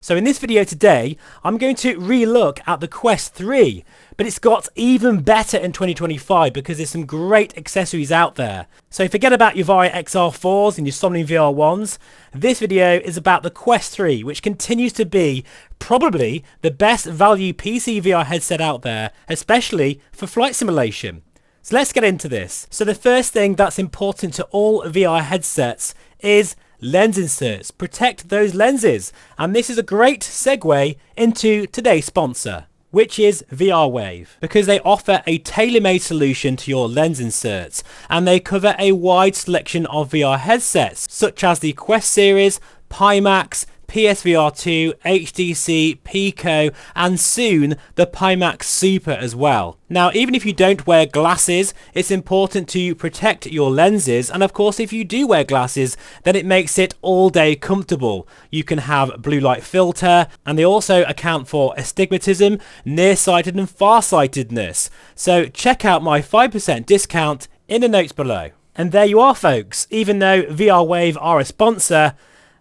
So in this video today, I'm going to re-look at the Quest 3, but it's got even better in 2025 because there's some great accessories out there. So forget about your Voucher XR4s and your Somnium VR1s. This video is about the Quest 3, which continues to be probably the best value PC VR headset out there, especially for flight simulation. So let's get into this. So the first thing that's important to all VR headsets is lens inserts. Protect those lenses. And this is a great segue into today's sponsor, which is VRWave, because they offer a tailor-made solution to your lens inserts, and they cover a wide selection of VR headsets, such as the Quest series, Pimax, PSVR2, HTC, Pico, and soon the Pimax Super as well. Now, even if you don't wear glasses, it's important to protect your lenses, and of course if you do wear glasses, then it makes it all day comfortable. You can have blue light filter, and they also account for astigmatism, nearsighted and farsightedness. So check out my 5% discount in the notes below. And there you are, folks. Even though VRWave are a sponsor,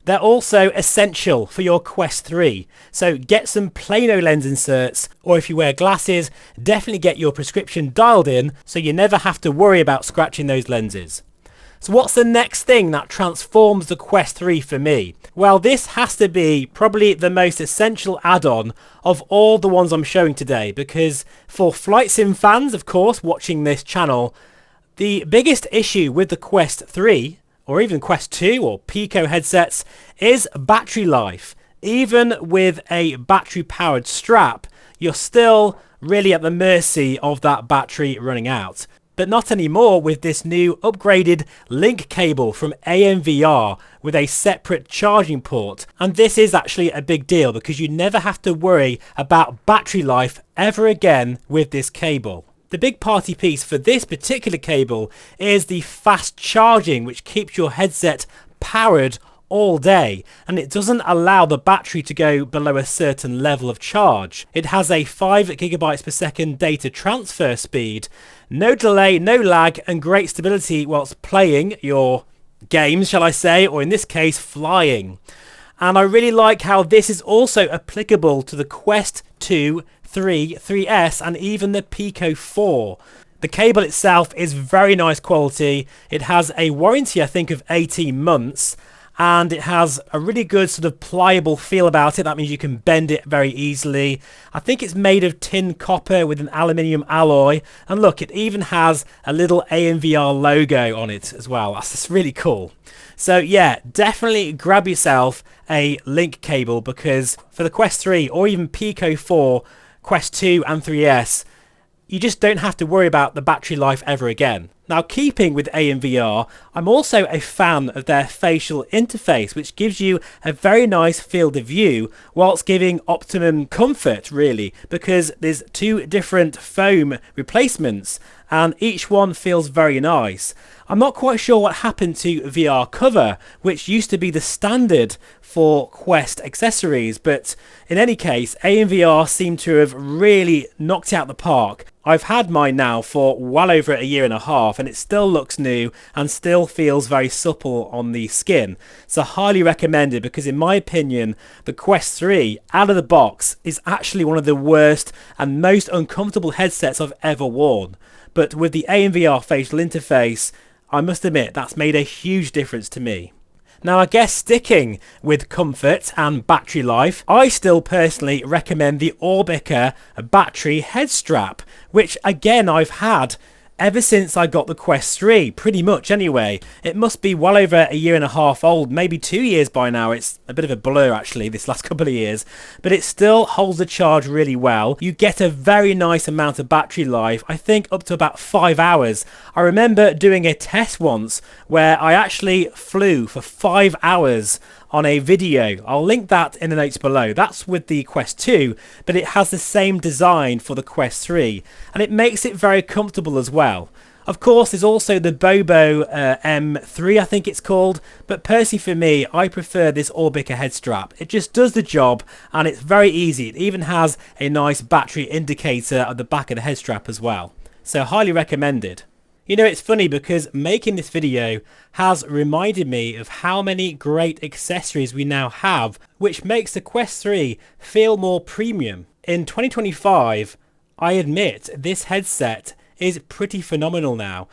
they're also essential for your Quest 3. So get some Plano lens inserts, or if you wear glasses, definitely get your prescription dialed in so you never have to worry about scratching those lenses. So what's the next thing that transforms the Quest 3 for me? Well, this has to be probably the most essential add-on of all the ones I'm showing today, because for flight sim fans, of course, watching this channel, the biggest issue with the Quest 3 or even Quest 2 or Pico headsets is battery life. Even with a battery powered strap, you're still really at the mercy of that battery running out. But not anymore with this new upgraded link cable from AMVR with a separate charging port. And this is actually a big deal because you never have to worry about battery life ever again with this cable. The big party piece for this particular cable is the fast charging, which keeps your headset powered all day, and it doesn't allow the battery to go below a certain level of charge. It has a 5 GB per second data transfer speed, no delay, no lag, and great stability whilst playing your games, shall I say, or in this case flying. And I really like how this is also applicable to the Quest 2, 3, 3S and even the Pico 4. The cable itself is very nice quality. It has a warranty, I think, of 18 months, and it has a really good sort of pliable feel about it. That means you can bend it very easily. I think it's made of tin copper with an aluminium alloy, and look, it even has a little AMVR logo on it as well. That's just really cool. So yeah, definitely grab yourself a link cable, because for the Quest 3 or even Pico 4, Quest 2 and 3S, you just don't have to worry about the battery life ever again. Now, keeping with AMVR, I'm also a fan of their facial interface, which gives you a very nice field of view whilst giving optimum comfort, really, because there's two different foam replacements and each one feels very nice. I'm not quite sure what happened to VR Cover, which used to be the standard for Quest accessories, but in any case, AMVR seem to have really knocked it out the park. I've had mine now for well over a year and a half, and it still looks new and still feels very supple on the skin. So highly recommended, because in my opinion, the Quest 3 out of the box is actually one of the worst and most uncomfortable headsets I've ever worn. But with the AMVR facial interface, I must admit that's made a huge difference to me. Now, I guess sticking with comfort and battery life, I still personally recommend the Orbica battery head strap, which again I've had ever since I got the Quest 3, pretty much anyway. It must be well over a year and a half old, maybe 2 years by now. It's a bit of a blur actually this last couple of years, but it still holds the charge really well. You get a very nice amount of battery life, I think up to about 5 hours. I remember doing a test once where I actually flew for 5 hours on a video. I'll link that in the notes below. That's with the Quest 2, but it has the same design for the Quest 3, and it makes it very comfortable as well. Of course, there's also the Bobo M3, I think it's called, but personally for me, I prefer this Orbica head strap. It just does the job, and it's very easy. It even has a nice battery indicator at the back of the head strap as well. So highly recommended. You know, it's funny because making this video has reminded me of how many great accessories we now have, which makes the Quest 3 feel more premium. In 2025, I admit this headset is pretty phenomenal now.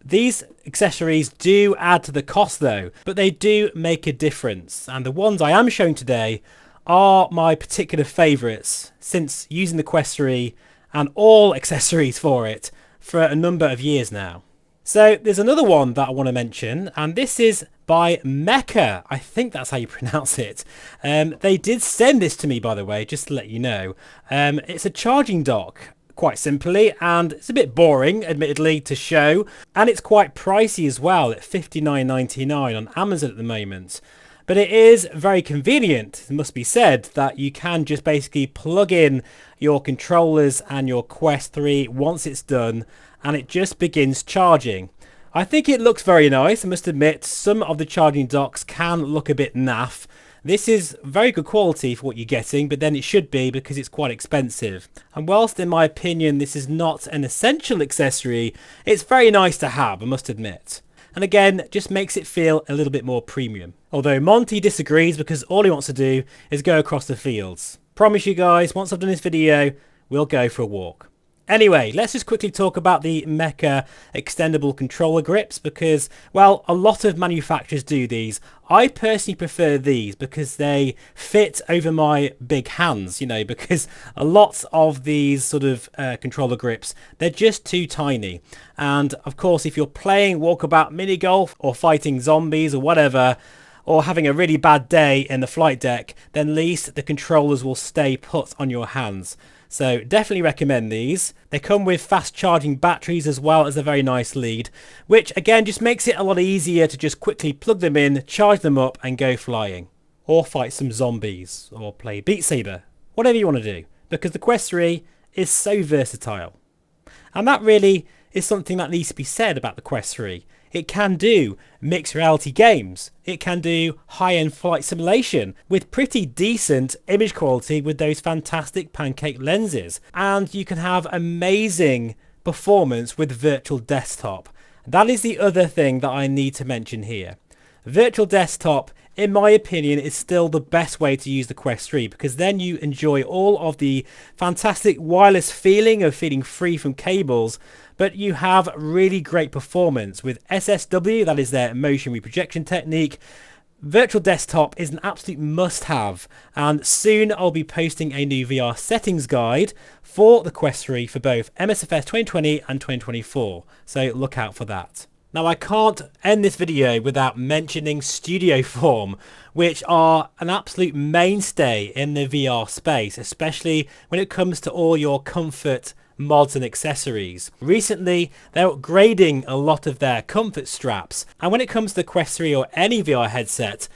These accessories do add to the cost though, but they do make a difference. And the ones I am showing today are my particular favourites since using the Quest 3 and all accessories for it for a number of years now. So there's another one that I want to mention, and this is by Mecha. I think that's how you pronounce it. They did send this to me, by the way, just to let you know. It's a charging dock, quite simply, and it's a bit boring, admittedly, to show, and it's quite pricey as well at $59.99 on Amazon at the moment. But it is very convenient, it must be said, that you can just basically plug in your controllers and your Quest 3 once it's done, and it just begins charging. I think it looks very nice. I must admit, some of the charging docks can look a bit naff. This is very good quality for what you're getting, but then it should be because it's quite expensive. And whilst in my opinion this is not an essential accessory, it's very nice to have, I must admit. And again, just makes it feel a little bit more premium. Although Monty disagrees because all he wants to do is go across the fields. Promise you guys, once I've done this video, we'll go for a walk. Anyway, let's just quickly talk about the Mecha extendable controller grips because, well, a lot of manufacturers do these. I personally prefer these because they fit over my big hands, you know, because a lot of these sort of controller grips, they're just too tiny. And of course, if you're playing walkabout mini golf or fighting zombies or whatever, or having a really bad day in the flight deck, then at least the controllers will stay put on your hands. So definitely recommend these. They come with fast charging batteries as well as a very nice lead, which again just makes it a lot easier to just quickly plug them in, charge them up and go flying. Or fight some zombies, or play Beat Saber, whatever you want to do, because the Quest 3 is so versatile. And that really is something that needs to be said about the Quest 3. It can do mixed reality games. It can do high-end flight simulation with pretty decent image quality with those fantastic pancake lenses. And you can have amazing performance with virtual desktop. That is the other thing that I need to mention here. Virtual desktop, in my opinion, is still the best way to use the Quest 3 because then you enjoy all of the fantastic wireless feeling of feeling free from cables, but you have really great performance with SSW, that is their motion reprojection technique. Virtual desktop is an absolute must-have, and soon I'll be posting a new VR settings guide for the Quest 3 for both MSFS 2020 and 2024, so look out for that. Now I can't end this video without mentioning Studio Form, which are an absolute mainstay in the VR space, especially when it comes to all your comfort mods and accessories. Recently, they're upgrading a lot of their comfort straps, and when it comes to the Quest 3 or any VR headset,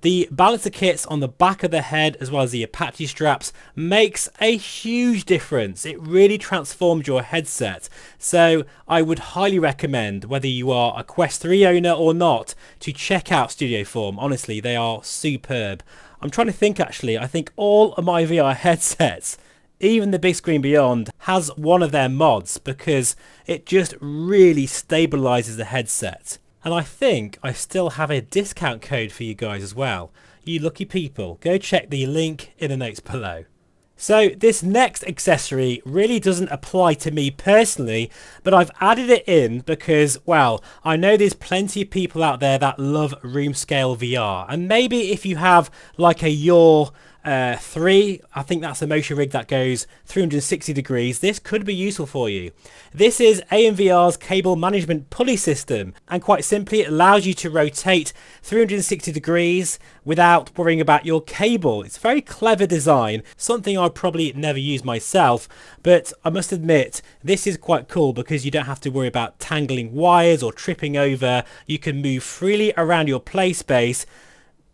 the balancer kits on the back of the head as well as the Apache straps makes a huge difference. It really transforms your headset. So I would highly recommend, whether you are a Quest 3 owner or not, to check out Studio Form. Honestly, they are superb. I'm trying to think actually, I think all of my VR headsets, even the Big Screen Beyond, has one of their mods because it just really stabilizes the headset. And I think I still have a discount code for you guys as well. You lucky people, go check the link in the notes below. So this next accessory really doesn't apply to me personally, but I've added it in because, well, I know there's plenty of people out there that love room scale VR, and maybe if you have like a Yaw 3, I think that's a motion rig that goes 360 degrees, this could be useful for you. This is AMVR's cable management pulley system, and quite simply it allows you to rotate 360 degrees without worrying about your cable. It's a very clever design, something I'd probably never use myself, but I must admit this is quite cool because you don't have to worry about tangling wires or tripping over. You can move freely around your play space,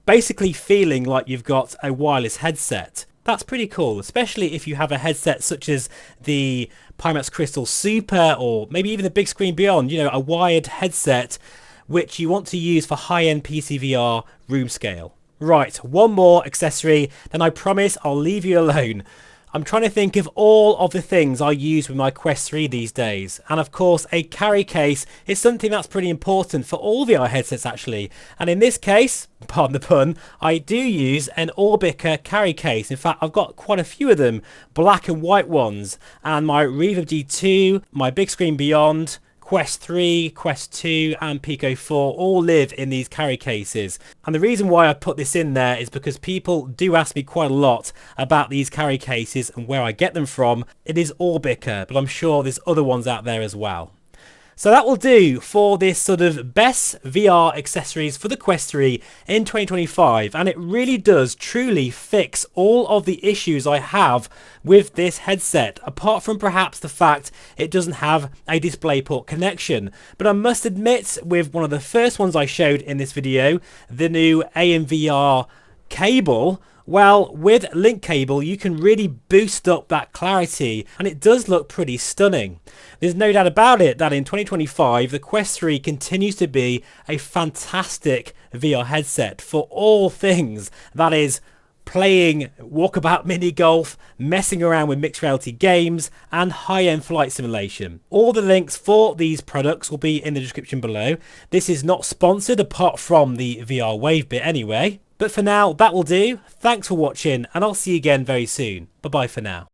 basically feeling like you've got a wireless headset. That's pretty cool, especially if you have a headset such as the Pimax Crystal Super or maybe even the Big Screen Beyond, you know, a wired headset which you want to use for high-end PC VR room scale. Right, one more accessory, then I promise I'll leave you alone. I'm trying to think of all of the things I use with my Quest 3 these days, and of course a carry case is something that's pretty important for all VR headsets actually, and in this case, pardon the pun, I do use an Orbica carry case. In fact, I've got quite a few of them, black and white ones, and my Reverb G2, my Big Screen Beyond, Quest 3, Quest 2 and Pico 4 all live in these carry cases. And the reason why I put this in there is because people do ask me quite a lot about these carry cases and where I get them from. It is Orbica, but I'm sure there's other ones out there as well. So that will do for this sort of best VR accessories for the Quest 3 in 2025, and it really does truly fix all of the issues I have with this headset, apart from perhaps the fact it doesn't have a DisplayPort connection. But I must admit, with one of the first ones I showed in this video, the new AMVR cable, well, with link cable you can really boost up that clarity and it does look pretty stunning. There's no doubt about it that in 2025 the Quest 3 continues to be a fantastic VR headset for all things, that is playing walkabout mini golf, messing around with mixed reality games and high-end flight simulation. All the links for these products will be in the description below. This is not sponsored apart from the VR Wave bit anyway. But for now, that will do. Thanks for watching, and I'll see you again very soon. Bye-bye for now.